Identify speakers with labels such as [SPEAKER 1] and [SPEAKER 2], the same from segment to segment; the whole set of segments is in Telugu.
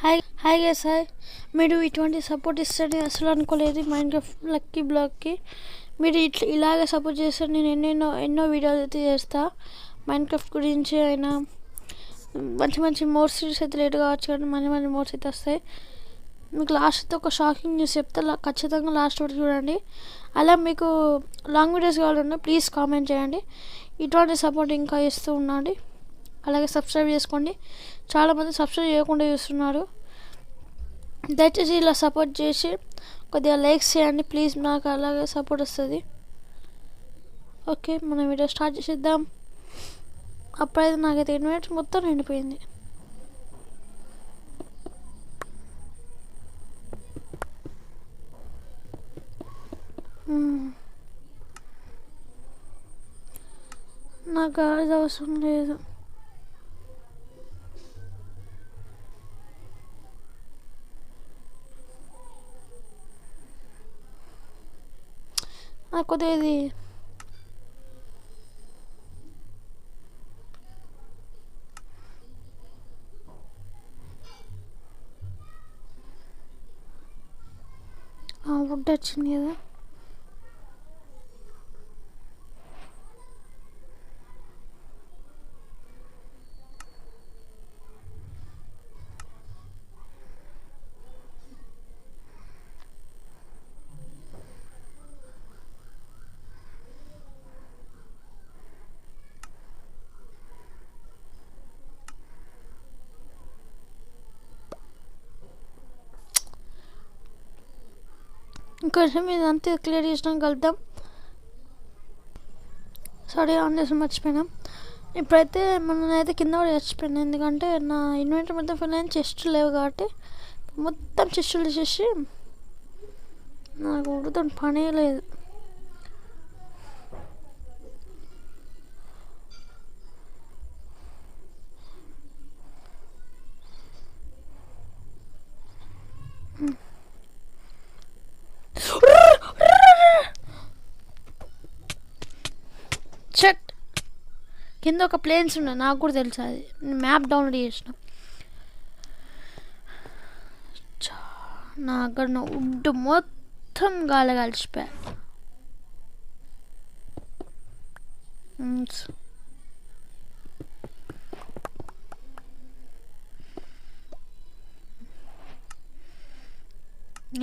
[SPEAKER 1] Hi guys hi. మీరు ఇటువంటి సపోర్ట్ ఇస్తారని అసలు అనుకోలేదు మైన్క్రాఫ్ట్ లక్కీ బ్లాక్కి. మీరు ఇలాగే సపోర్ట్ చేస్తే నేను ఎన్నో వీడియోలు అయితే చేస్తా మైన్క్రాఫ్ట్ గురించి. అయినా మంచి మోడ్స్ అయితే లేట్ కావచ్చు, కానీ మంచి మోడ్స్ అయితే వస్తాయి. మీకు లాస్ట్ ఒక షాకింగ్ న్యూస్ చెప్తే ఖచ్చితంగా లాస్ట్ వరకు చూడండి. అలా మీకు లాంగ్ వీడియోస్ కావాలన్నా ప్లీజ్ కామెంట్ చేయండి. ఇటువంటి సపోర్ట్ ఇంకా ఇస్తూ ఉండండి. అలాగే సబ్స్క్రైబ్ చేసుకోండి. చాలామంది సబ్స్క్రైబ్ చేయకుండా చూస్తున్నారు. దయచేసి ఇలా సపోర్ట్ చేసి కొద్దిగా లైక్స్ చేయండి ప్లీజ్, నాకు అలాగే సపోర్ట్ వస్తుంది. ఓకే, మనం వీడియో స్టార్ట్ చేసేద్దాం. అప్పుడైతే నాకైతే 8 మినిట్స్ మొత్తం నిండిపోయింది. నాకు గాడి అవసరం లేదు. కొద్దిగా ఇది వుడ్ వచ్చింది కదా. ఇంకొంచెం ఇది అంతే క్లియర్ చేసినాం కలుద్దాం. సారీ ఆన్ చేసి మర్చిపోయినాం. ఇప్పుడైతే మననైతే కింద కూడా చచ్చిపోయినా, ఎందుకంటే నా ఇన్వెంటరీ మొత్తం ఫుల్ అయిన చెస్టులు లేవు కాబట్టి మొత్తం చెస్టులు తీసేసి నాకు ఉడుతో పనే లేదు. చెట్ కింద ఒక ప్లేన్స్ ఉన్నాయి, నాకు కూడా తెలుసు. అది నేను మ్యాప్ డౌన్లోడ్ చేసిన. నా అక్కడ వుడ్ మొత్తం గాలి కలిసిపోయా.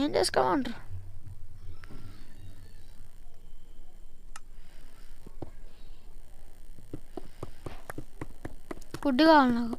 [SPEAKER 1] ఏం చేసుకోమంటారు? ఫుడ్ కావాలి నాకు.